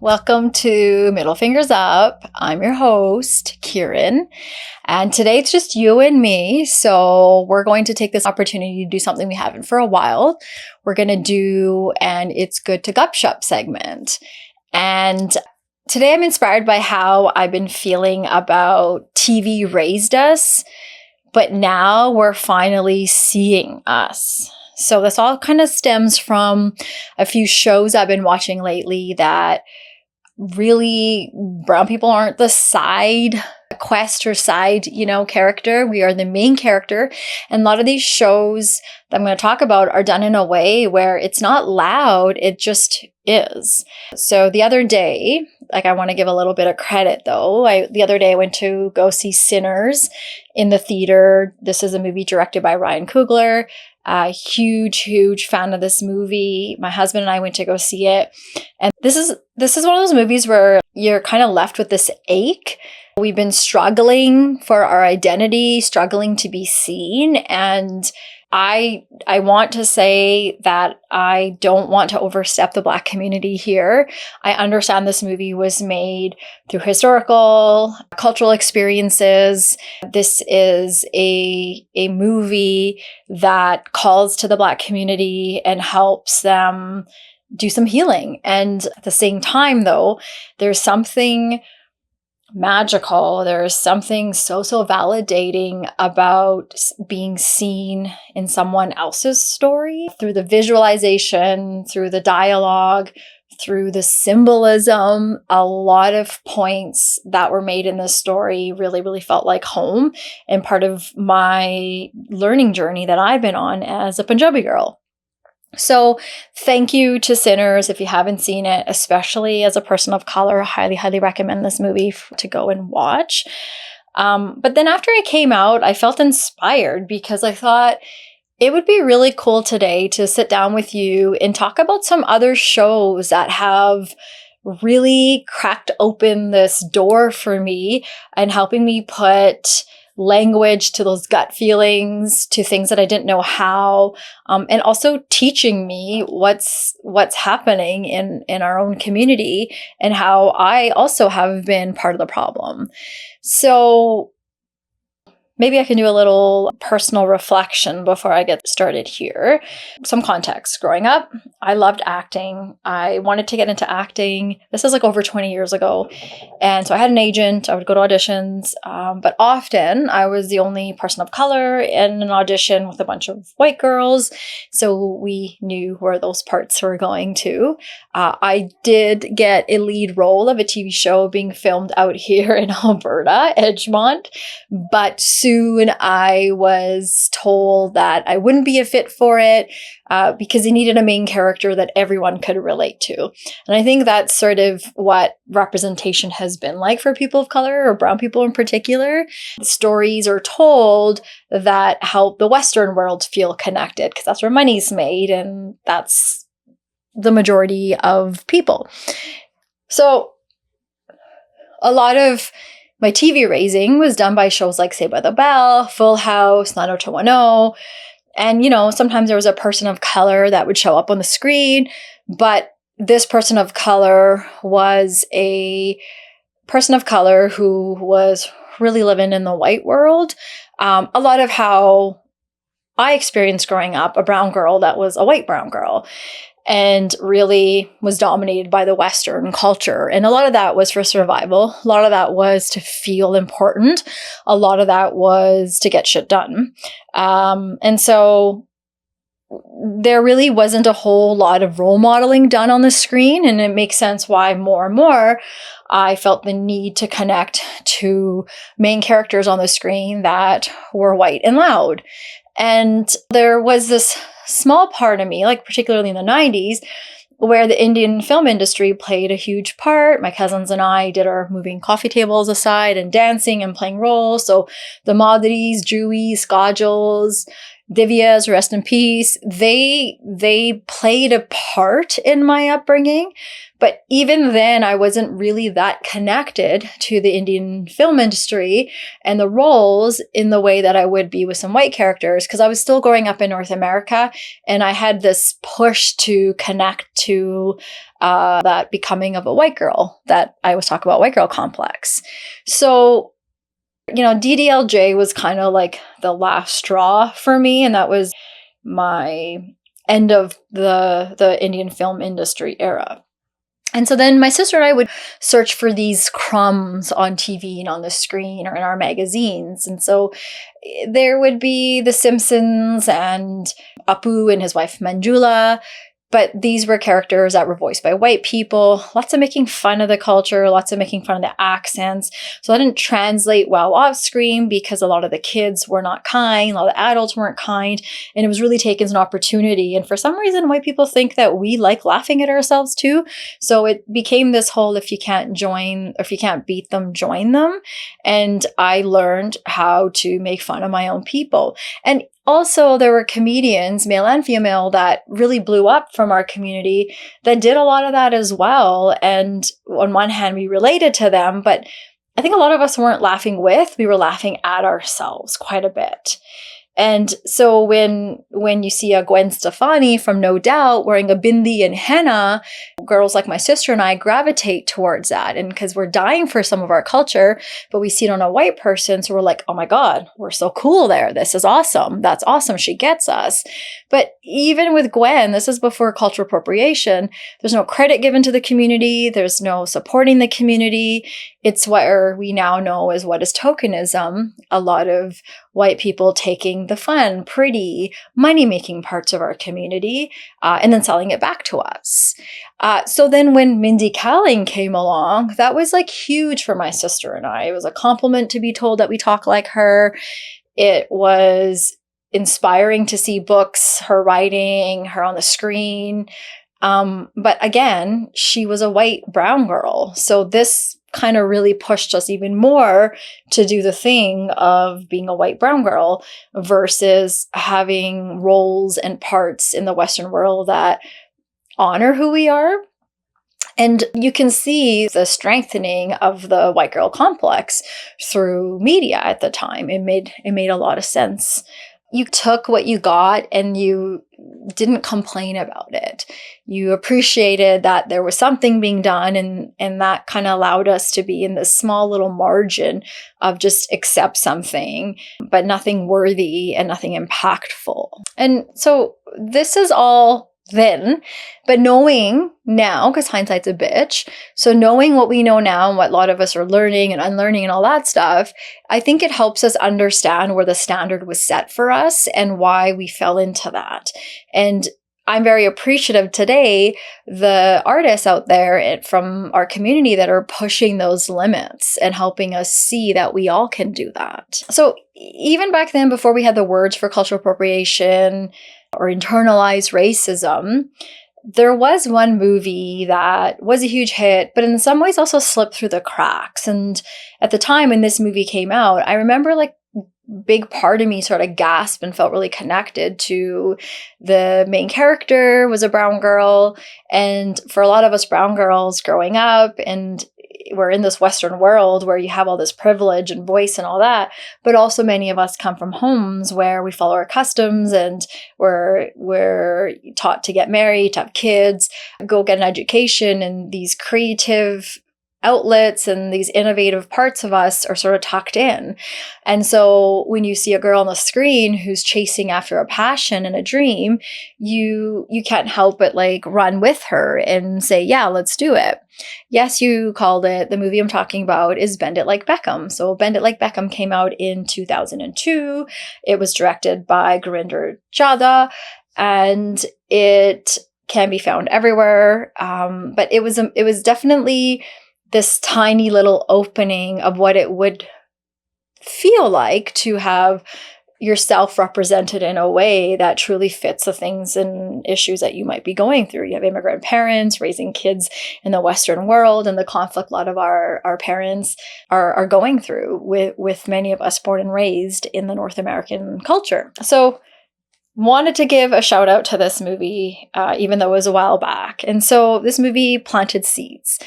Welcome to Middle Fingers Up. I'm your host, Kieran, and today it's just you and me, so we're going to take this opportunity to do something we haven't for a while. We're going to do an It's Good to Gup Shup segment, and today I'm inspired by how I've been feeling about TV raised us, but now we're finally seeing us. So this all kind of stems from a few shows I've been watching lately that really brown people aren't the side quest or side, character. We are the main character. And a lot of these shows that I'm going to talk about are done in a way where it's not loud. It just is. So the other day, I want to give a little bit of credit though. The other day I went to go see Sinners in the theater. This is a movie directed by Ryan Coogler. Huge fan of this movie. My husband and I went to go see it. And this is one of those movies where you're kind of left with this ache. We've been struggling for our identity, struggling to be seen. And I want to say that I don't want to overstep the Black community here. I understand this movie was made through historical, cultural experiences. This is a movie that calls to the Black community and helps them do some healing. And at the same time, though, there's something magical. There's something so validating about being seen in someone else's story through the visualization, through the dialogue, through the symbolism. A lot of points that were made in this story really felt like home and part of my learning journey that I've been on as a Punjabi girl. So thank you to Sinners. If you haven't seen it, especially as a person of color, I highly recommend this movie to go and watch. But then after it came out, I felt inspired because I thought it would be really cool today to sit down with you and talk about some other shows that have really cracked open this door for me and helping me put language to those gut feelings, to things that I didn't know how, and also teaching me what's happening in our own community and how I also have been part of the problem. So maybe I can do a little personal reflection before I get started here. Some context. Growing up, I loved acting. I wanted to get into acting. This is over 20 years ago. And so I had an agent. I would go to auditions. But often I was the only person of color in an audition with a bunch of white girls. So we knew where those parts were going to. I did get a lead role of a TV show being filmed out here in Alberta, Edgemont. But soon I was told that I wouldn't be a fit for it because they needed a main character that everyone could relate to. And I think that's sort of what representation has been like for people of color or brown people in particular. Stories are told that help the Western world feel connected because that's where money's made and that's the majority of people. So a lot of my TV raising was done by shows like Saved by the Bell, Full House, 90210. And, sometimes there was a person of color that would show up on the screen, but this person of color was a person of color who was really living in the white world. A lot of how I experienced growing up, a brown girl that was a white brown girl. And really was dominated by the Western culture. And a lot of that was for survival. A lot of that was to feel important. A lot of that was to get shit done. And so there really wasn't a whole lot of role modeling done on the screen. And it makes sense why more and more I felt the need to connect to main characters on the screen that were white and loud. And there was this small part of me, particularly in the 90s, where the Indian film industry played a huge part. My cousins and I did our moving coffee tables aside and dancing and playing roles. So the Madhuris, Juis, Kajals, Divyas, rest in peace, they played a part in my upbringing. But even then, I wasn't really that connected to the Indian film industry and the roles in the way that I would be with some white characters, because I was still growing up in North America, and I had this push to connect to that becoming of a white girl that I was talking about, white girl complex. So, DDLJ was kind of like the last straw for me, and that was my end of the Indian film industry era. And so then my sister and I would search for these crumbs on TV and on the screen or in our magazines. And so there would be The Simpsons and Apu and his wife Manjula. But these were characters that were voiced by white people, lots of making fun of the culture, lots of making fun of the accents. So that didn't translate well off screen because a lot of the kids were not kind, a lot of the adults weren't kind, and it was really taken as an opportunity. And for some reason, white people think that we like laughing at ourselves too. So it became this whole, if you can't beat them, join them. And I learned how to make fun of my own people. And also, there were comedians, male and female, that really blew up from our community that did a lot of that as well. And on one hand, we related to them, but I think a lot of us weren't laughing with, we were laughing at ourselves quite a bit. And so when you see a Gwen Stefani from No Doubt wearing a bindi and henna, girls like my sister and I gravitate towards that. And because we're dying for some of our culture, but we see it on a white person. So we're like, oh my God, we're so cool there. This is awesome. That's awesome. She gets us. But even with Gwen, this is before cultural appropriation. There's no credit given to the community. There's no supporting the community. It's what we now know as what is tokenism. A lot of white people taking the fun, pretty, money-making parts of our community and then selling it back to us. So then when Mindy Kaling came along, that was like huge for my sister and I. It was a compliment to be told that we talk like her. It was inspiring to see books, her writing, her on the screen. But again, she was a white brown girl. So this kind of really pushed us even more to do the thing of being a white brown girl versus having roles and parts in the Western world that honor who we are. And you can see the strengthening of the white girl complex through media at the time. It made a lot of sense. You took what you got and you didn't complain about it. You appreciated that there was something being done, and that kind of allowed us to be in this small little margin of just accept something, but nothing worthy and nothing impactful. And so this is all then, but knowing now, because hindsight's a bitch, so knowing what we know now and what a lot of us are learning and unlearning and all that stuff, I think it helps us understand where the standard was set for us and why we fell into that. And I'm very appreciative today, the artists out there from our community that are pushing those limits and helping us see that we all can do that. So even back then, before we had the words for cultural appropriation or internalized racism, there was one movie that was a huge hit, but in some ways also slipped through the cracks. And at the time when this movie came out, I remember like big part of me sort of gasped and felt really connected to the main character was a brown girl. And for a lot of us brown girls growing up, and we're in this Western world where you have all this privilege and voice and all that, but also many of us come from homes where we follow our customs and we're taught to get married, to have kids, go get an education, and these creative outlets and these innovative parts of us are sort of tucked in. And so when you see a girl on the screen who's chasing after a passion and a dream, you can't help but like run with her and say, yeah, let's do it. Yes, you called it. The movie I'm talking about is Bend It Like Beckham. So Bend It Like Beckham came out in 2002. It was directed by Gurinder Chadha, and it can be found everywhere. But it was definitely this tiny little opening of what it would feel like to have yourself represented in a way that truly fits the things and issues that you might be going through. You have immigrant parents raising kids in the Western world, and the conflict a lot of our parents are going through with many of us born and raised in the North American culture. So wanted to give a shout out to this movie, even though it was a while back. And so this movie planted seeds.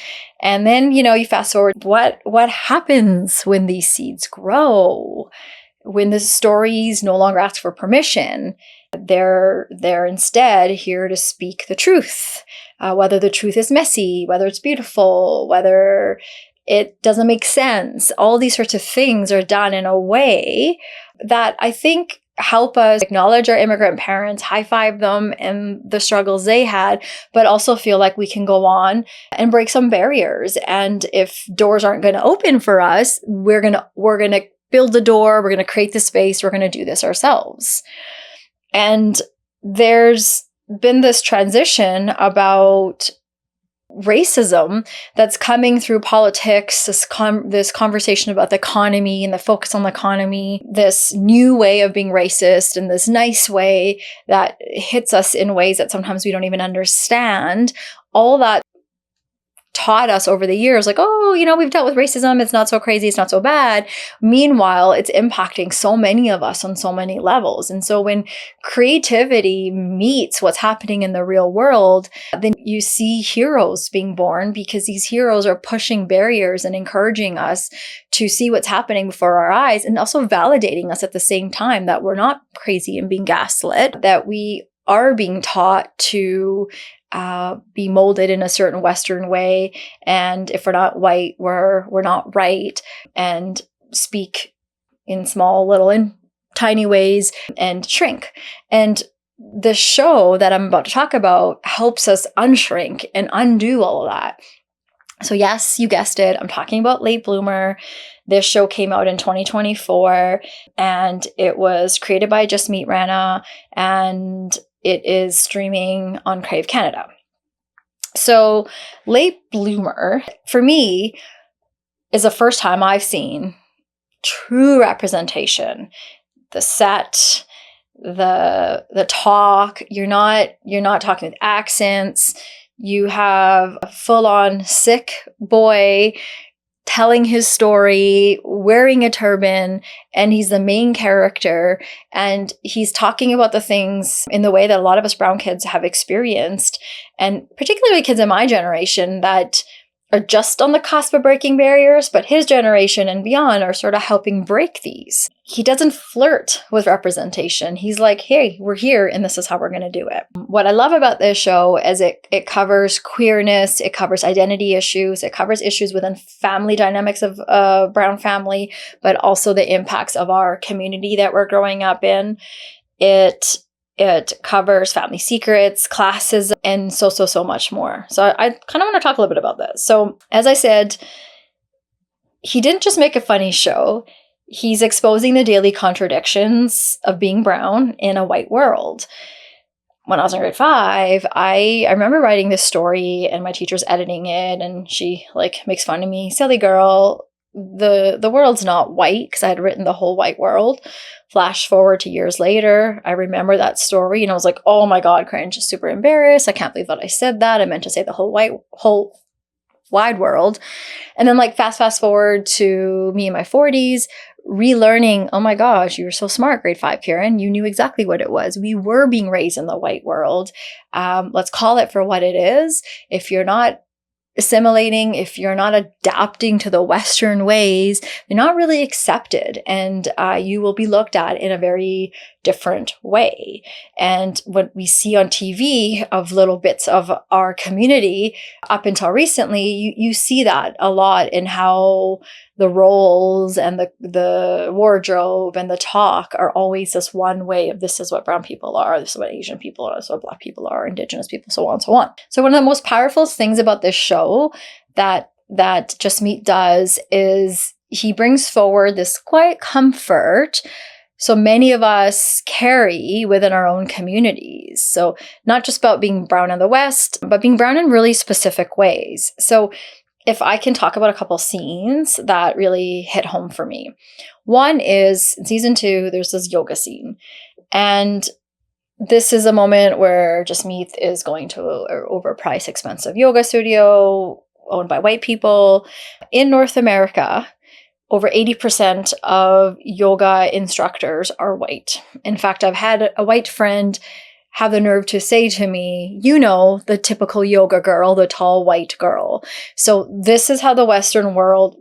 And then, you fast forward, what happens when these seeds grow? When the stories no longer ask for permission, they're instead here to speak the truth, whether the truth is messy, whether it's beautiful, whether it doesn't make sense. All these sorts of things are done in a way that I think help us acknowledge our immigrant parents, high-five them and the struggles they had, but also feel like we can go on and break some barriers. And if doors aren't going to open for us, we're gonna build the door, we're going to create the space, we're going to do this ourselves. And there's been this transition about racism that's coming through politics, this conversation about the economy and the focus on the economy, this new way of being racist and this nice way that hits us in ways that sometimes we don't even understand. All that taught us over the years, like, oh, we've dealt with racism. It's not so crazy. It's not so bad. Meanwhile, it's impacting so many of us on so many levels. And so when creativity meets what's happening in the real world, then you see heroes being born, because these heroes are pushing barriers and encouraging us to see what's happening before our eyes, and also validating us at the same time that we're not crazy and being gaslit, that we are being taught to be molded in a certain Western way, and if we're not white, we're not right, and speak in small, little, and tiny ways and shrink. And the show that I'm about to talk about helps us unshrink and undo all of that. So yes, you guessed it, I'm talking about Late Bloomer. This show came out in 2024, and it was created by Jasmeet Rana, and it is streaming on Crave Canada. So Late Bloomer, for me, is the first time I've seen true representation. The set, the talk, you're not talking with accents. You have a full-on sick boy telling his story, wearing a turban, and he's the main character, and he's talking about the things in the way that a lot of us brown kids have experienced, and particularly kids in my generation that are just on the cusp of breaking barriers, but his generation and beyond are sort of helping break these. He doesn't flirt with representation. He's like, hey, we're here and this is how we're going to do it. What I love about this show is it covers queerness, it covers identity issues, it covers issues within family dynamics of a brown family, but also the impacts of our community that we're growing up in. It covers family secrets, classes, and so much more. So I kind of want to talk a little bit about this. So as I said, he didn't just make a funny show. He's exposing the daily contradictions of being brown in a white world. When I was in grade 5, I remember writing this story and my teacher's editing it, and she makes fun of me, silly girl. The world's not white, because I had written the whole white world. Flash forward to years later, I remember that story and I was like, oh my God, cringe, just super embarrassed. I can't believe that I said that. I meant to say the whole wide world. And then fast forward to me in my 40s, relearning, oh my gosh, you were so smart, grade 5, Kieran. You knew exactly what it was. We were being raised in the white world. Let's call it for what it is. If you're not assimilating, if you're not adapting to the Western ways, you're not really accepted, and you will be looked at in a very different way. And what we see on TV of little bits of our community up until recently, you see that a lot in how the roles and the wardrobe and the talk are always this one way of, this is what brown people are, this is what Asian people are, this is what Black people are, Indigenous people, so on and so on. So one of the most powerful things about this show that Jasmeet does is he brings forward this quiet comfort so many of us carry within our own communities. So not just about being brown in the West, but being brown in really specific ways. So if I can talk about a couple scenes that really hit home for me. One is in season 2, there's this yoga scene. And this is a moment where Jasmeet is going to an overpriced, expensive yoga studio owned by white people. In North America, over 80% of yoga instructors are white. In fact, I've had a white friend have the nerve to say to me, you know, the typical yoga girl, the tall white girl. So this is how the Western world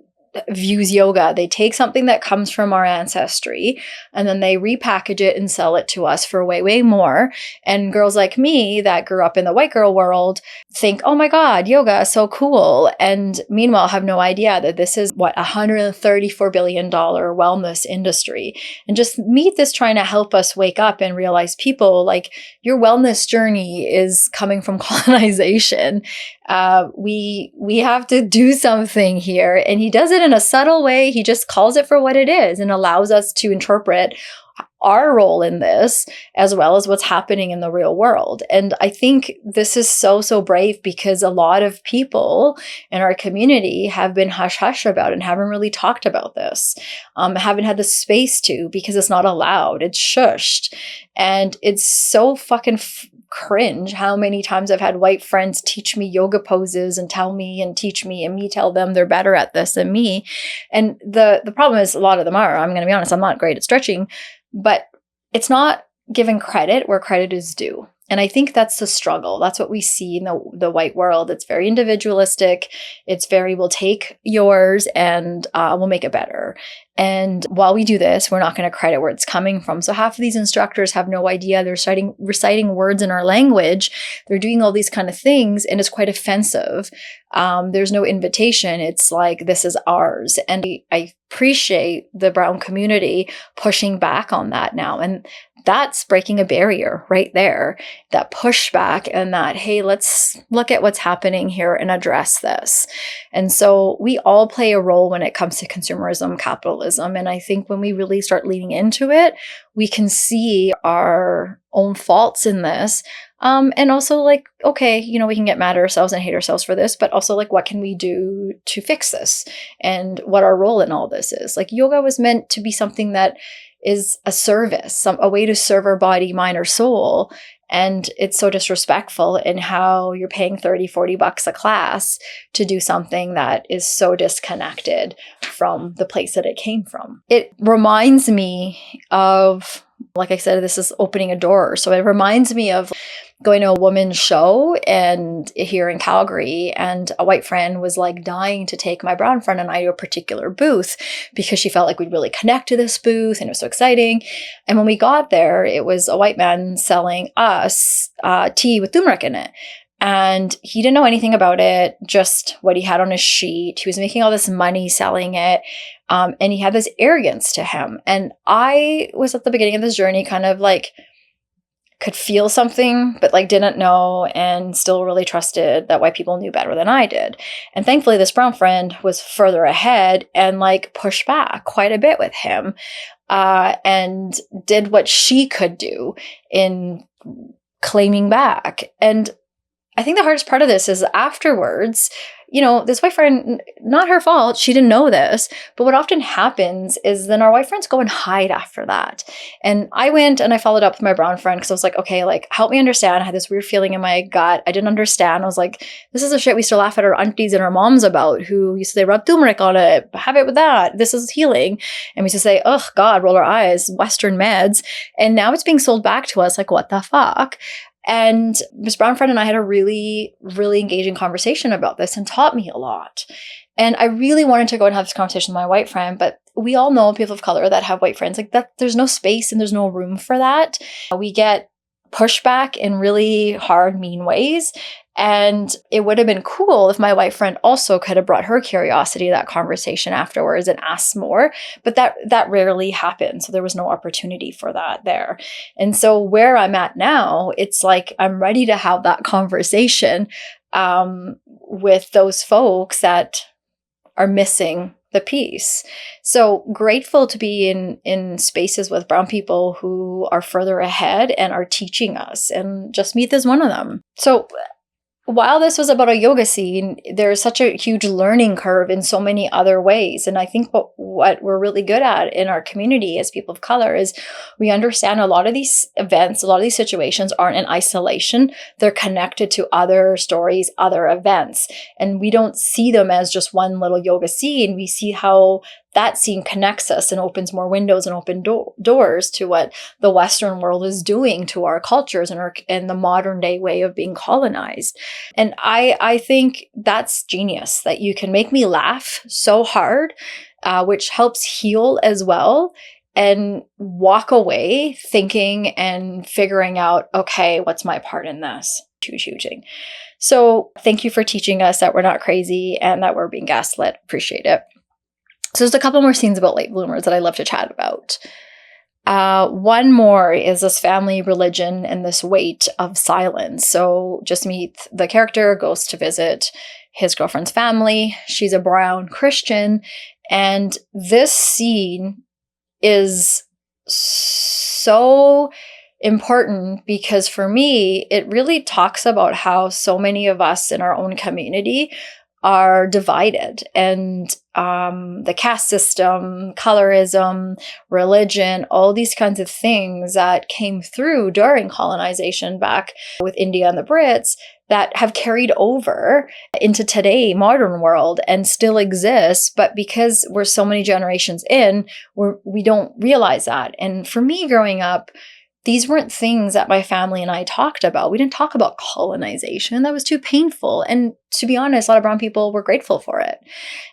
views yoga. They take something that comes from our ancestry and then they repackage it and sell it to us for way, way more. And girls like me that grew up in the white girl world think, oh my God, yoga is so cool. And meanwhile, have no idea that this is $134 billion wellness industry. And just meet this trying to help us wake up and realize people like your wellness journey is coming from colonization. We have to do something here. And he does it in a subtle way. He just calls it for what it is and allows us to interpret our role in this as well as what's happening in the real world. And I think this is so, so brave because a lot of people in our community have been hush-hush about it and haven't really talked about this, haven't had the space to because it's not allowed. It's shushed. And it's so fucking cringe how many times I've had white friends teach me yoga poses and tell me and teach me and me tell them they're better at this than me. And the problem is a lot of them are, I'm going to be honest, I'm not great at stretching, but it's not giving credit where credit is due. And I think that's the struggle. That's what we see in the white world. It's very individualistic. It's very, we'll take yours and we'll make it better. And while we do this, we're not going to credit where it's coming from. So half of these instructors have no idea. They're reciting words in our language. They're doing all these kind of things, and it's quite offensive. There's no invitation. It's like, this is ours. And I appreciate the brown community pushing back on that now. And that's breaking a barrier right there, that pushback and that, hey, let's look at what's happening here and address this. And so we all play a role when it comes to consumerism, capitalism. And I think when we really start leaning into it, we can see our own faults in this. And also like, okay, you know, we can get mad at ourselves and hate ourselves for this, but also like, what can we do to fix this? And what our role in all this is. Like yoga was meant to be something that is a service, a way to serve our body, mind, or soul. And it's so disrespectful in how you're paying $30-$40 a class to do something that is so disconnected from the place that it came from. It reminds me of, like I said, this is opening a door. So it reminds me of going to a woman's show and here in Calgary, and a white friend was like dying to take my brown friend and I to a particular booth because she felt like we'd really connect to this booth and it was so exciting. And when we got there, it was a white man selling us tea with turmeric in it. And he didn't know anything about it, just what he had on his sheet. He was making all this money selling it. And he had this arrogance to him. And I was at the beginning of this journey kind of like, could feel something, but like didn't know and still really trusted that white people knew better than I did. And thankfully this brown friend was further ahead and like pushed back quite a bit with him and did what she could do in claiming back. And I think the hardest part of this is afterwards, you know, this white friend, not her fault, she didn't know this, but what often happens is then our white friends go and hide after that. And I went and I followed up with my brown friend because I was like, okay, like help me understand. I had this weird feeling in my gut. I didn't understand. I was like, this is the shit we used to laugh at our aunties and our moms about who used to say, rub turmeric on it, have it with that. This is healing. And we used to say, oh God, roll our eyes, Western meds. And now it's being sold back to us like, what the fuck? And Miss Brown Friend and I had a really, really engaging conversation about this and taught me a lot. And I really wanted to go and have this conversation with my white friend, but we all know people of color that have white friends like that. There's no space and there's no room for that. We get pushback in really hard, mean ways. And it would have been cool if my white friend also could have brought her curiosity to that conversation afterwards and asked more, but that rarely happened. So there was no opportunity for that there. And so where I'm at now, it's like I'm ready to have that conversation with those folks that are missing the piece. So grateful to be in spaces with brown people who are further ahead and are teaching us. And Jasmeet is one of them. So while this was about a yoga scene, there's such a huge learning curve in so many other ways. And I think what we're really good at in our community as people of color is we understand a lot of these events, a lot of these situations aren't in isolation. They're connected to other stories, other events. And we don't see them as just one little yoga scene. We see how that scene connects us and opens more windows and open doors to what the Western world is doing to our cultures and the modern day way of being colonized. And I think that's genius, that you can make me laugh so hard, which helps heal as well, and walk away thinking and figuring out, okay, what's my part in this? Huge. So thank you for teaching us that we're not crazy and that we're being gaslit. Appreciate it. So there's a couple more scenes about late bloomers that I love to chat about. One more is this family religion and this weight of silence. So Jasmeet, the character, goes to visit his girlfriend's family. She's a brown Christian. And this scene is so important because for me, it really talks about how so many of us in our own community are divided, and the caste system, colorism, religion, all these kinds of things that came through during colonization back with India and the Brits that have carried over into today, modern world, and still exist. But because we're so many generations in, we don't realize that. And for me growing up, these weren't things that my family and I talked about. We didn't talk about colonization. That was too painful. And to be honest, a lot of brown people were grateful for it.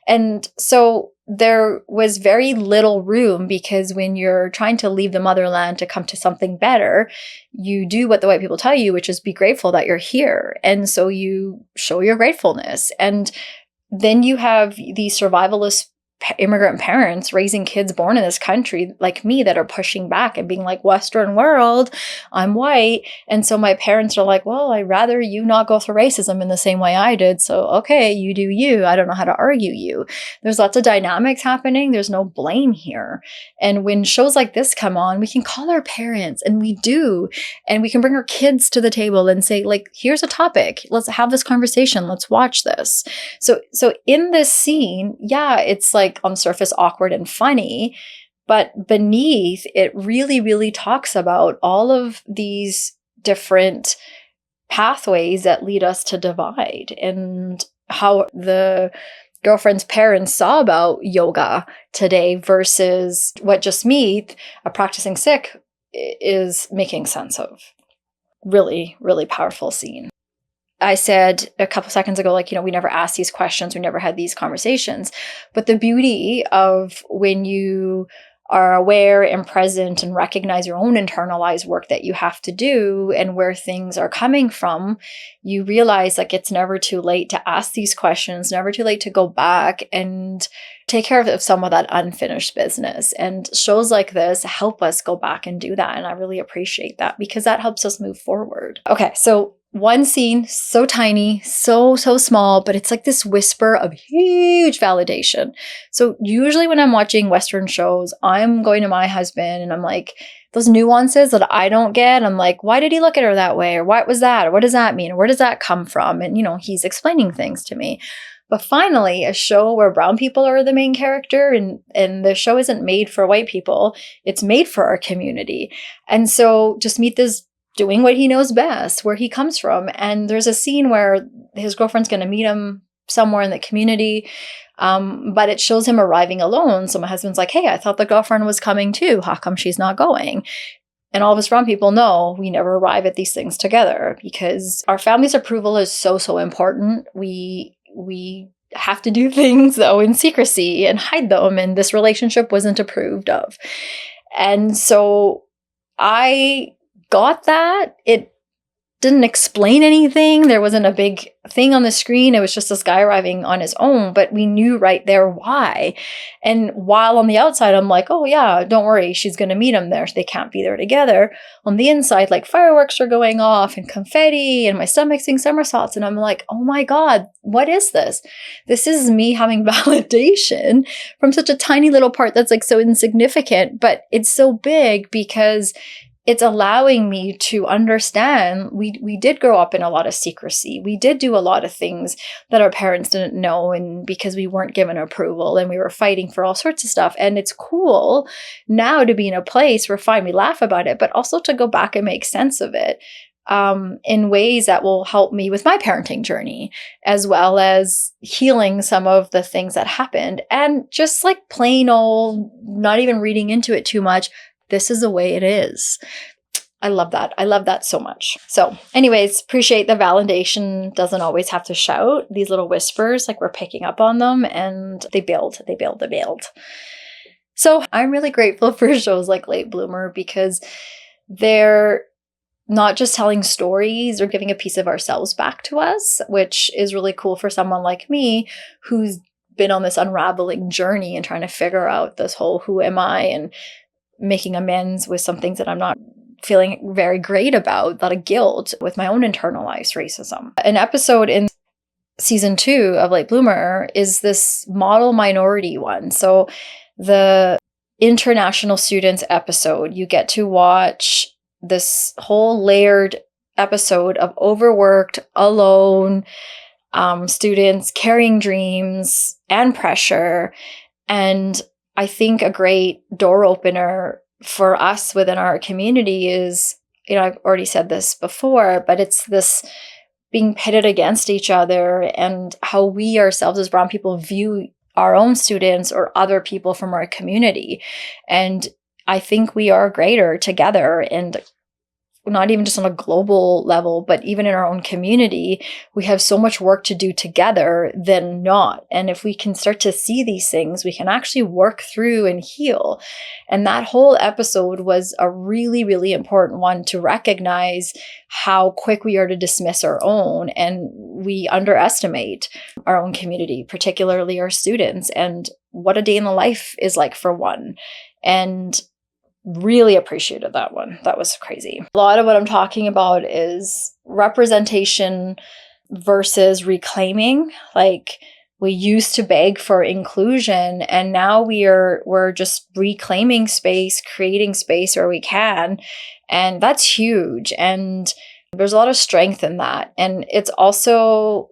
And so there was very little room, because when you're trying to leave the motherland to come to something better, you do what the white people tell you, which is be grateful that you're here. And so you show your gratefulness. And then you have these survivalist immigrant parents raising kids born in this country like me that are pushing back and being like, Western world, I'm white. And so my parents are like, well, I'd rather you not go through racism in the same way I did. So, okay, you do you. I don't know how to argue you. There's lots of dynamics happening. There's no blame here. And when shows like this come on, we can call our parents, and we do. And we can bring our kids to the table and say, like, here's a topic. Let's have this conversation. Let's watch this. So in this scene, yeah, it's like on surface awkward and funny, but beneath it really, really talks about all of these different pathways that lead us to divide, and how the girlfriend's parents saw about yoga today versus what Jasmeet, a practicing Sikh, is making sense of. Really, really powerful scene. I said a couple seconds ago, like, we never asked these questions, we never had these conversations. But the beauty of when you are aware and present and recognize your own internalized work that you have to do and where things are coming from, you realize like it's never too late to ask these questions, never too late to go back and take care of some of that unfinished business. And shows like this help us go back and do that. And I really appreciate that, because that helps us move forward. Okay, so one scene, so tiny, so small, but it's like this whisper of huge validation. So usually when I'm watching Western shows, I'm going to my husband and I'm like, those nuances that I don't get, I'm like, why did he look at her that way? Or what was that? Or what does that mean? Or where does that come from? And, he's explaining things to me. But finally, a show where brown people are the main character, and the show isn't made for white people, it's made for our community. And so Jasmeet is doing what he knows best, where he comes from. And there's a scene where his girlfriend's going to meet him somewhere in the community, but it shows him arriving alone. So my husband's like, hey, I thought the girlfriend was coming too. How come she's not going? And all of us brown people know we never arrive at these things together, because our family's approval is so important. We have to do things, though, in secrecy and hide them. And this relationship wasn't approved of. And so I got that. It didn't explain anything. There wasn't a big thing on the screen. It was just this guy arriving on his own, but we knew right there why. And while on the outside, I'm like, oh yeah, don't worry, she's going to meet him there. They can't be there together. On the inside, like fireworks are going off and confetti and my stomach's doing somersaults. And I'm like, oh my God, what is this? This is me having validation from such a tiny little part that's like so insignificant, but it's so big because it's allowing me to understand we did grow up in a lot of secrecy. We did do a lot of things that our parents didn't know, and because we weren't given approval and we were fighting for all sorts of stuff. And it's cool now to be in a place where fine, we laugh about it, but also to go back and make sense of it in ways that will help me with my parenting journey, as well as healing some of the things that happened. And just like plain old, not even reading into it too much, this is the way it is. I love that. I love that so much. So anyways, appreciate the validation. Doesn't always have to shout. These little whispers, like we're picking up on them, and they build. So I'm really grateful for shows like Late Bloomer, because they're not just telling stories or giving a piece of ourselves back to us, which is really cool for someone like me who's been on this unraveling journey and trying to figure out this whole who am I, and making amends with some things that I'm not feeling very great about, a lot of guilt with my own internalized racism. An episode in season 2 of Late Bloomer is this model minority one. So the international students episode, you get to watch this whole layered episode of overworked, alone students carrying dreams and pressure. And I think a great door opener for us within our community is, I've already said this before, but it's this being pitted against each other and how we ourselves as Brown people view our own students or other people from our community. And I think we are greater together, and not even just on a global level, but even in our own community, we have so much work to do together than not. And if we can start to see these things, we can actually work through and heal. And that whole episode was a really, really important one to recognize how quick we are to dismiss our own, and we underestimate our own community, particularly our students, and what a day in the life is like for one. And really appreciated that one. That was crazy. A lot of what I'm talking about is representation versus reclaiming. Like, we used to beg for inclusion, and now we're just reclaiming space, creating space where we can. And that's huge. And there's a lot of strength in that. And it's also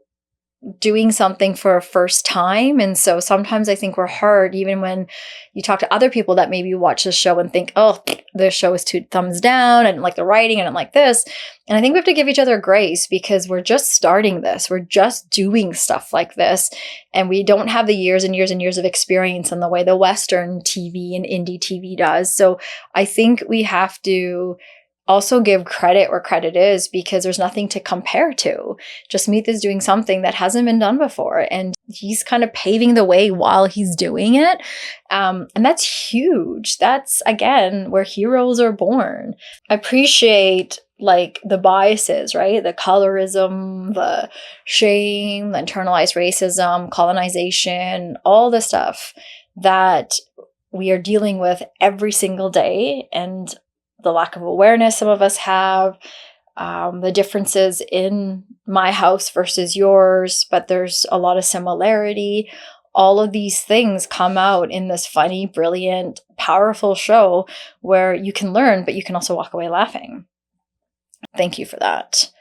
doing something for a first time. And so sometimes I think we're hard, even when you talk to other people that maybe watch the show and think, oh, the show is 2 thumbs down, and like the writing, and like this. And I think we have to give each other grace, because we're just starting this. We're just doing stuff like this. And we don't have the years and years and years of experience in the way the Western TV and indie TV does. So I think we have to also give credit where credit is, because there's nothing to compare to. Jasmeet is doing something that hasn't been done before, and he's kind of paving the way while he's doing it. And that's huge. That's, again, where heroes are born. I appreciate like the biases, right? The colorism, the shame, the internalized racism, colonization, all the stuff that we are dealing with every single day, and the lack of awareness some of us have, the differences in my house versus yours, but there's a lot of similarity. All of these things come out in this funny, brilliant, powerful show where you can learn, but you can also walk away laughing. Thank you for that.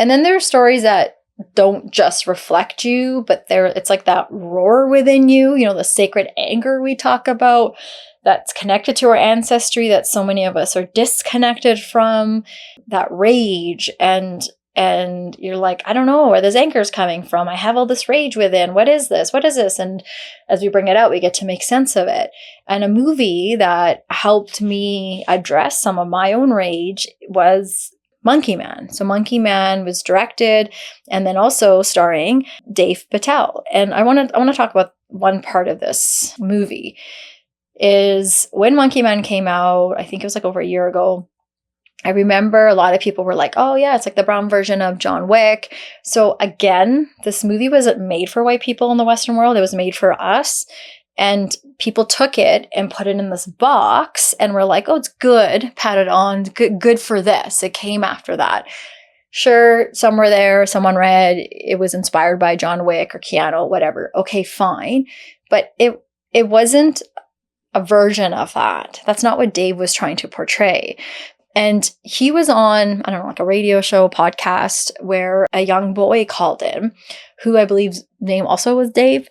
And then there are stories that don't just reflect you, but it's like that roar within you, the sacred anger we talk about, that's connected to our ancestry that so many of us are disconnected from, that rage. And you're like, I don't know where this anger is coming from. I have all this rage within. What is this? What is this? And as we bring it out, we get to make sense of it. And a movie that helped me address some of my own rage was Monkey Man. So Monkey Man was directed and then also starring Dave Patel. And I want to talk about one part of this movie. Is when Monkey Man came out, I think it was like over a year ago, I remember a lot of people were like, oh yeah, it's like the brown version of John Wick. So again, this movie wasn't made for white people in the Western world. It was made for us. And people took it and put it in this box and were like, oh, it's good, pat it on, good for this. It came after that. Sure, somewhere there, someone read it was inspired by John Wick or Keanu, whatever. Okay, fine. But it wasn't a version of that. That's not what Dave was trying to portray. And he was on, I don't know, like a radio show, podcast, where a young boy called in, who I believe's name also was Dave.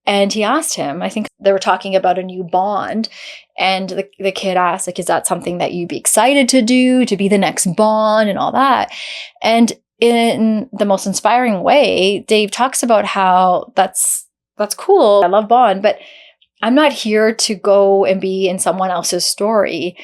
And he asked him, I think they were talking about a new Bond. And the kid asked, like, is that something that you'd be excited to do, to be the next Bond and all that? And in the most inspiring way, Dave talks about how that's cool. I love Bond, but I'm not here to go and be in someone else's story.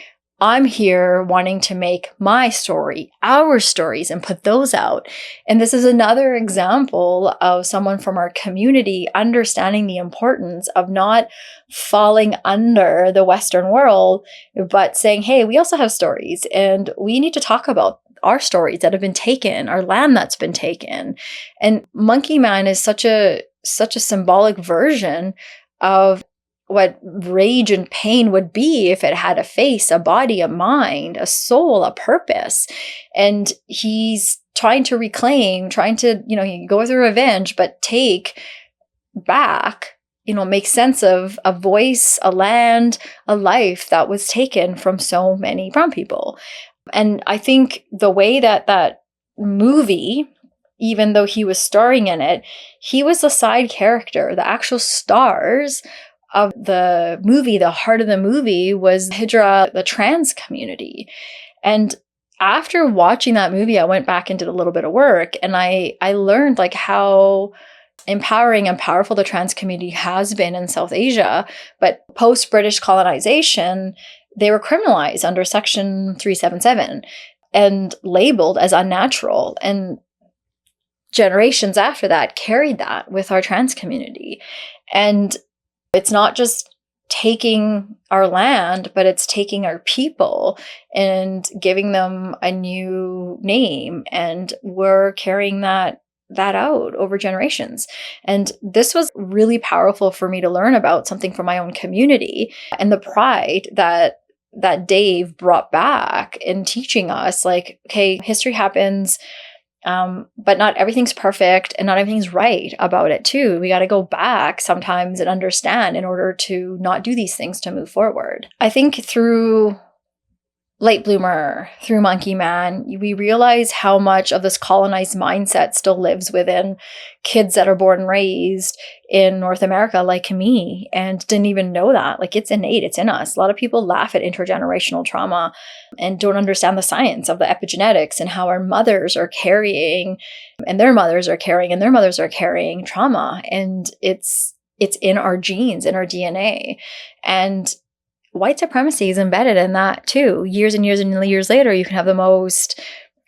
I'm here wanting to make my story, our stories, and put those out. And this is another example of someone from our community understanding the importance of not falling under the Western world, but saying, hey, we also have stories and we need to talk about our stories that have been taken, our land that's been taken. And Monkey Man is such a symbolic version of what rage and pain would be if it had a face, a body, a mind, a soul, a purpose. And he's trying to reclaim, trying to, go through revenge, but take back, make sense of a voice, a land, a life that was taken from so many brown people. And I think the way that movie, even though he was starring in it, he was the side character. The actual stars of the movie, the heart of the movie, was Hijra, the trans community. And after watching that movie, I went back and did a little bit of work, and I learned like how empowering and powerful the trans community has been in South Asia. But post-British colonization, they were criminalized under Section 377 and labeled as unnatural. And generations after that carried that with our trans community. And it's not just taking our land, but it's taking our people and giving them a new name. And we're carrying that out over generations. And this was really powerful for me to learn about something from my own community and the pride that Dave brought back in teaching us, like, okay, history happens, but not everything's perfect and not everything's right about it too. We got to go back sometimes and understand in order to not do these things to move forward. I think through Late Bloomer, through Monkey Man, we realize how much of this colonized mindset still lives within kids that are born and raised in North America like me and didn't even know that. Like, it's innate, it's in us. A lot of people laugh at intergenerational trauma and don't understand the science of the epigenetics and how our mothers are carrying and their mothers are carrying and their mothers are carrying trauma. And it's in our genes, in our DNA. And white supremacy is embedded in that too. Years and years and years later, you can have the most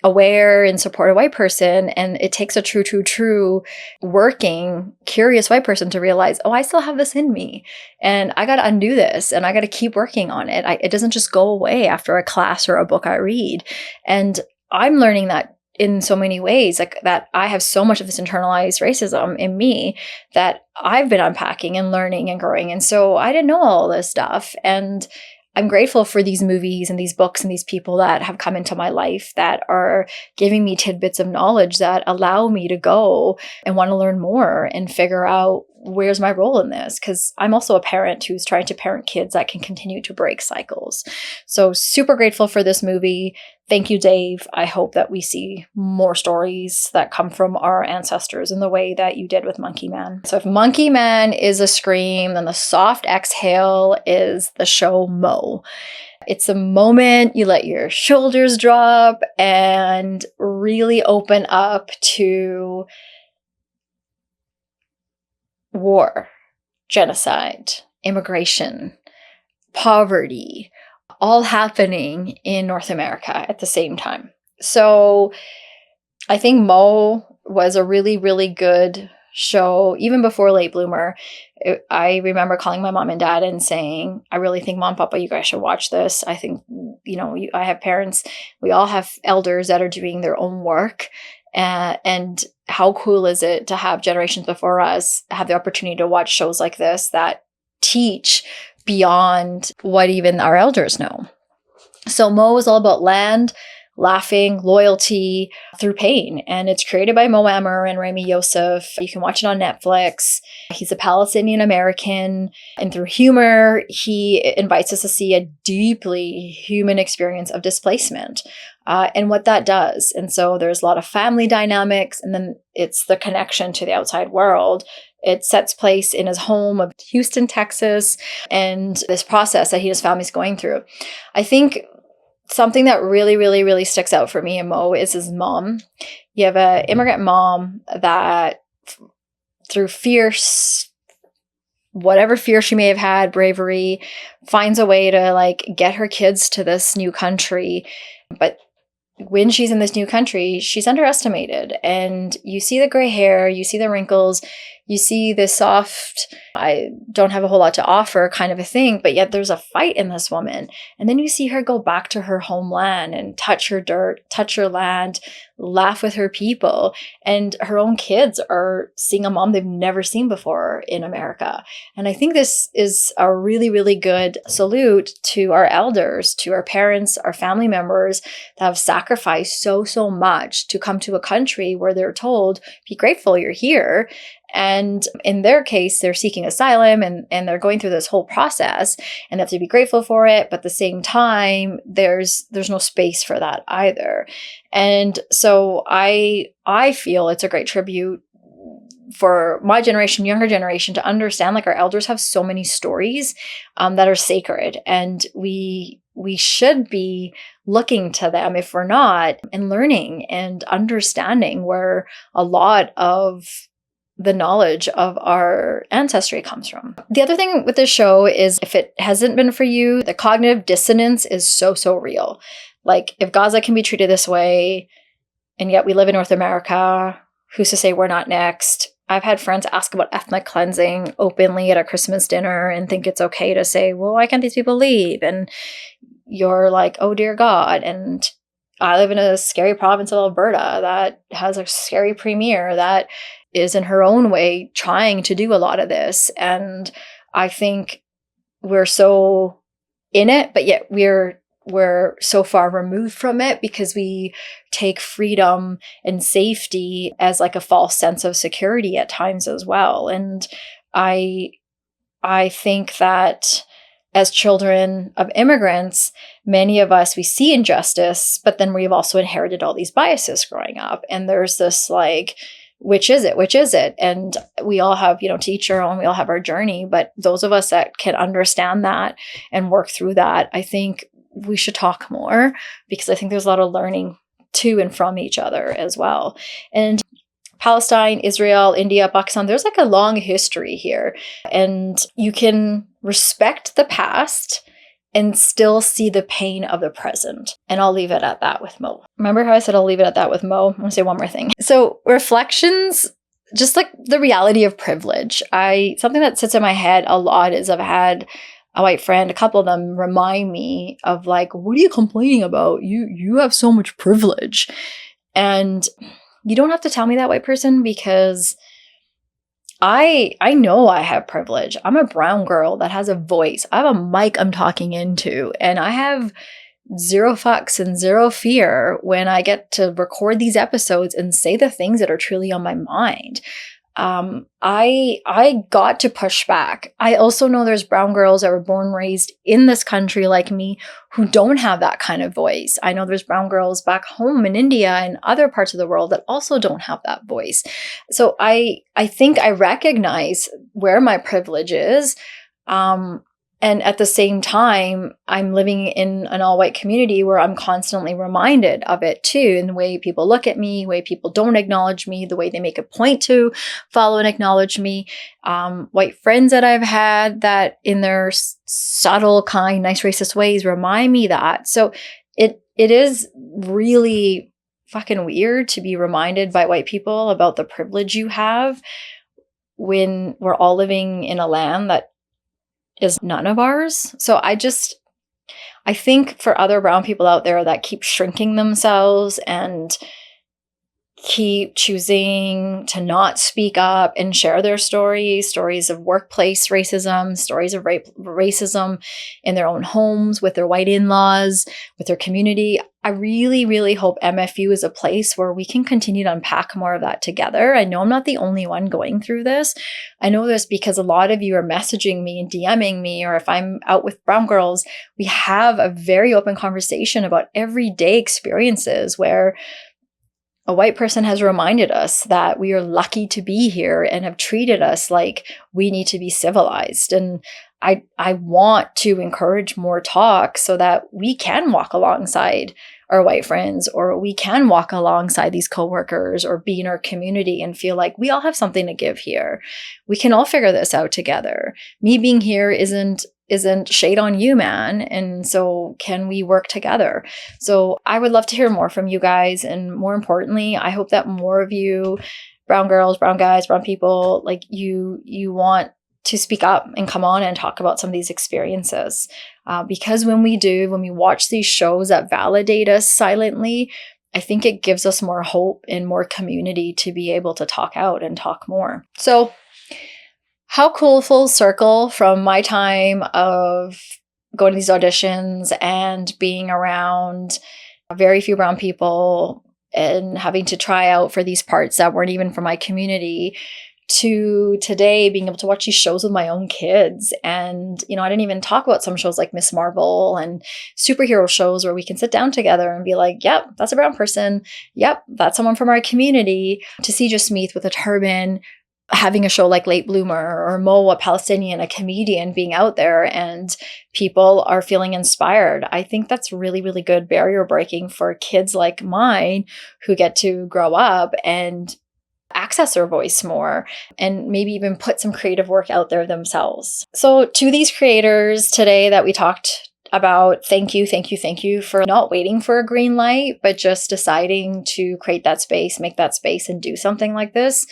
aware and supportive white person, and it takes a true working, curious white person to realize, oh, I still have this in me, and I got to undo this, and I got to keep working on it. It doesn't just go away after a class or a book I read. And I'm learning that in so many ways, like that I have so much of this internalized racism in me that I've been unpacking and learning and growing. And so I didn't know all this stuff. And I'm grateful for these movies and these books and these people that have come into my life that are giving me tidbits of knowledge that allow me to go and want to learn more and figure out where's my role in this? Because I'm also a parent who's trying to parent kids that can continue to break cycles. So super grateful for this movie. Thank you, Dave. I hope that we see more stories that come from our ancestors in the way that you did with Monkey Man. So if Monkey Man is a scream, then the soft exhale is the show Mo. It's a moment you let your shoulders drop and really open up to war, genocide, immigration, poverty, all happening in North America at the same time. So I think Mo was a really, really good show. Even before Late Bloomer, I remember calling my mom and dad and saying, I really think Mom, Papa, you guys should watch this. I think, I have parents, we all have elders that are doing their own work. And how cool is it to have generations before us have the opportunity to watch shows like this that teach beyond what even our elders know. So Mo was all about land, laughing, loyalty through pain. And it's created by Mo Amer and Rami Youssef. You can watch it on Netflix. He's a Palestinian American. And through humor, he invites us to see a deeply human experience of displacement and what that does. And so there's a lot of family dynamics, and then it's the connection to the outside world. It sets place in his home of Houston, Texas, and this process that he and his family's going through. I think something that really, really, really sticks out for me and Mo is his mom. You have an immigrant mom that through whatever fear she may have had, bravery, finds a way to like get her kids to this new country. But when she's in this new country, she's underestimated. And you see the gray hair, you see the wrinkles, you see this soft, I don't have a whole lot to offer kind of a thing, but yet there's a fight in this woman. And then you see her go back to her homeland and touch her dirt, touch her land, laugh with her people. And her own kids are seeing a mom they've never seen before in America. And I think this is a really, really good salute to our elders, to our parents, our family members that have sacrificed so much to come to a country where they're told, be grateful you're here. And in their case, they're seeking asylum and they're going through this whole process and they have to be grateful for it. But at the same time, there's no space for that either. And so I feel it's a great tribute for my generation, younger generation, to understand like our elders have so many stories that are sacred, and we should be looking to them if we're not, and learning and understanding where a lot of the knowledge of our ancestry comes from. The other thing with this show is if it hasn't been for you, the cognitive dissonance is so real. Like if Gaza can be treated this way, and yet we live in North America, who's to say we're not next? I've had friends ask about ethnic cleansing openly at a Christmas dinner and think it's okay to say, well, why can't these people leave? And you're like, oh dear God. And I live in a scary province of Alberta that has a scary premier that is in her own way trying to do a lot of this. And I think we're so in it, but yet we're so far removed from it because we take freedom and safety as like a false sense of security at times as well. And I think that as children of immigrants, many of us, we see injustice, but then we've also inherited all these biases growing up. And there's this like, which is it? Which is it? And we all have, to each our own, we all have our journey. But those of us that can understand that and work through that, I think we should talk more, because I think there's a lot of learning to and from each other as well. And Palestine, Israel, India, Pakistan, there's like a long history here. And you can respect the past and still see the pain of the present. And I'll leave it at that with Mo. Remember how I said I'll leave it at that with Mo? I'm gonna say one more thing. So reflections, just like the reality of privilege. Something that sits in my head a lot is I've had a white friend, a couple of them remind me of like, what are you complaining about? You have so much privilege. And you don't have to tell me that, white person, because I know I have privilege. I'm a brown girl that has a voice. I have a mic I'm talking into, and I have zero fucks and zero fear when I get to record these episodes and say the things that are truly on my mind. I got to push back. I also know there's brown girls that were born and raised in this country like me who don't have that kind of voice. I know there's brown girls back home in India and other parts of the world that also don't have that voice. So I think I recognize where my privilege is. And at the same time, I'm living in an all-white community where I'm constantly reminded of it too, in the way people look at me, the way people don't acknowledge me, the way they make a point to follow and acknowledge me. White friends that I've had that in their subtle, kind, nice, racist ways remind me that. So it is really fucking weird to be reminded by white people about the privilege you have when we're all living in a land that is none of ours. So I think for other brown people out there that keep shrinking themselves and keep choosing to not speak up and share their stories of workplace racism, stories of racism in their own homes, with their white in-laws, with their community, I really, really hope MFU is a place where we can continue to unpack more of that together. I know I'm not the only one going through this. I know this because a lot of you are messaging me and DMing me, or if I'm out with brown girls, we have a very open conversation about everyday experiences where a white person has reminded us that we are lucky to be here and have treated us like we need to be civilized. And I want to encourage more talk so that we can walk alongside our white friends, or we can walk alongside these coworkers, or be in our community and feel like we all have something to give here. We can all figure this out together. Me being here isn't shade on you, man. And so can we work together? So I would love to hear more from you guys. And more importantly, I hope that more of you, brown girls, brown guys, brown people, like you want to speak up and come on and talk about some of these experiences. Because when we watch these shows that validate us silently, I think it gives us more hope and more community to be able to talk out and talk more. So how cool, full circle from my time of going to these auditions and being around very few brown people and having to try out for these parts that weren't even from my community, to today being able to watch these shows with my own kids. And, I didn't even talk about some shows like Miss Marvel and superhero shows where we can sit down together and be like, yep, that's a brown person. Yep, that's someone from our community. To see just Meath with a turban, having a show like Late Bloomer, or Mo, a Palestinian, a comedian, being out there and people are feeling inspired. I think that's really, really good barrier breaking for kids like mine who get to grow up and access their voice more and maybe even put some creative work out there themselves. So to these creators today that we talked about, thank you for not waiting for a green light, but just deciding to create that space, make that space, and do something like this.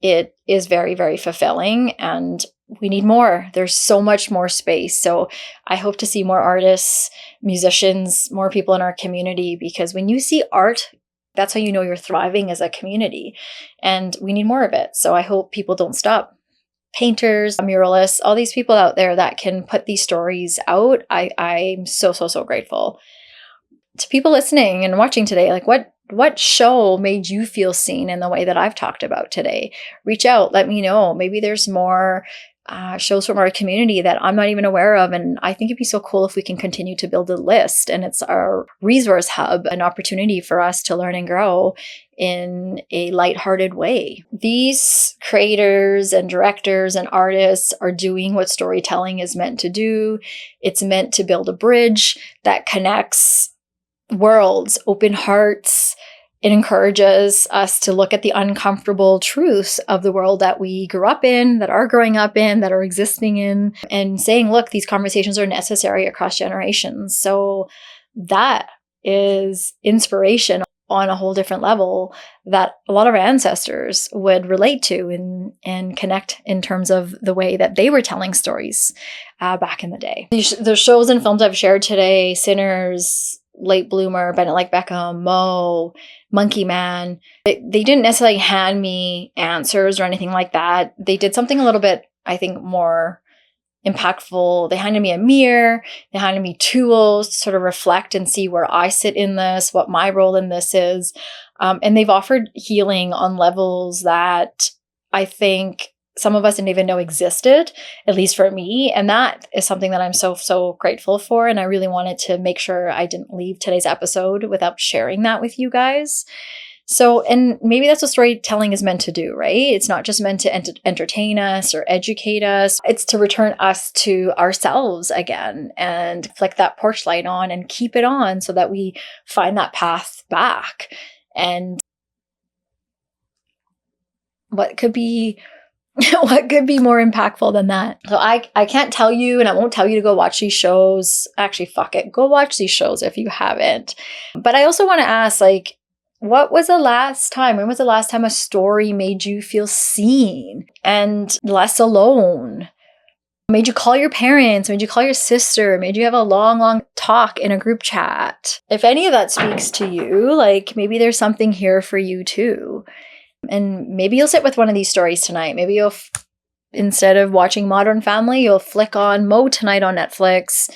It is very, very fulfilling, and we need more. There's so much more space. So I hope to see more artists, musicians, more people in our community, because when you see art, that's how you know you're thriving as a community, and we need more of it. So I hope people don't stop. Painters, muralists, all these people out there that can put these stories out. I'm so grateful. To people listening and watching today, like what show made you feel seen in the way that I've talked about today? Reach out, let me know. Maybe there's more shows from our community that I'm not even aware of. And I think it'd be so cool if we can continue to build a list, and it's our resource hub, an opportunity for us to learn and grow in a lighthearted way. These creators and directors and artists are doing what storytelling is meant to do. It's meant to build a bridge that connects worlds, open hearts. It encourages us to look at the uncomfortable truths of the world that we grew up in, that are growing up in, that are existing in, and saying, look, these conversations are necessary across generations. So that is inspiration on a whole different level that a lot of our ancestors would relate to and connect in terms of the way that they were telling stories back in the day. The shows and films I've shared today, Sinners, Late Bloomer, Bend It Like Beckham, Mo, Monkey Man, they didn't necessarily hand me answers or anything like that. They did something a little bit, I think, more impactful. They handed me a mirror. They handed me tools to sort of reflect and see where I sit in this, what my role in this is. And they've offered healing on levels that I think some of us didn't even know existed, at least for me. And that is something that I'm so grateful for. And I really wanted to make sure I didn't leave today's episode without sharing that with you guys. So, and maybe that's what storytelling is meant to do, right? It's not just meant to entertain us or educate us. It's to return us to ourselves again and flick that porch light on and keep it on so that we find that path back. And what could be more impactful than that? So I can't tell you, and I won't tell you to go watch these shows. Actually, fuck it. Go watch these shows if you haven't. But I also want to ask, like, when was the last time a story made you feel seen and less alone? Made you call your parents, made you call your sister, made you have a long talk in a group chat? If any of that speaks to you, like, maybe there's something here for you too. And maybe you'll sit with one of these stories tonight. Maybe you'll, instead of watching Modern Family, you'll flick on Mo tonight on Netflix,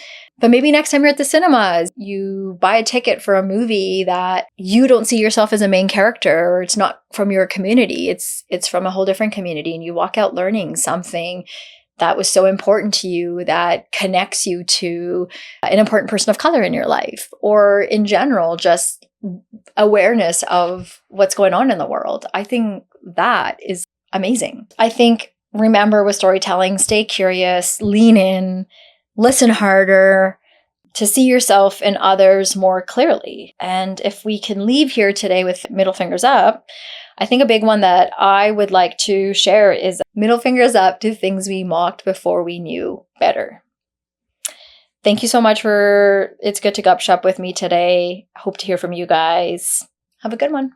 But maybe next time you're at the cinemas, you buy a ticket for a movie that you don't see yourself as a main character, or it's not from your community. It's from a whole different community, and you walk out learning something that was so important to you, that connects you to an important person of color in your life, or in general, just awareness of what's going on in the world. I think that is amazing. I think, remember, with storytelling, stay curious, lean in, listen harder, to see yourself and others more clearly. And if we can leave here today with middle fingers up, I think a big one that I would like to share is middle fingers up to things we mocked before we knew better. Thank you so much for It's Good to Gup Shup with me today. Hope to hear from you guys. Have a good one.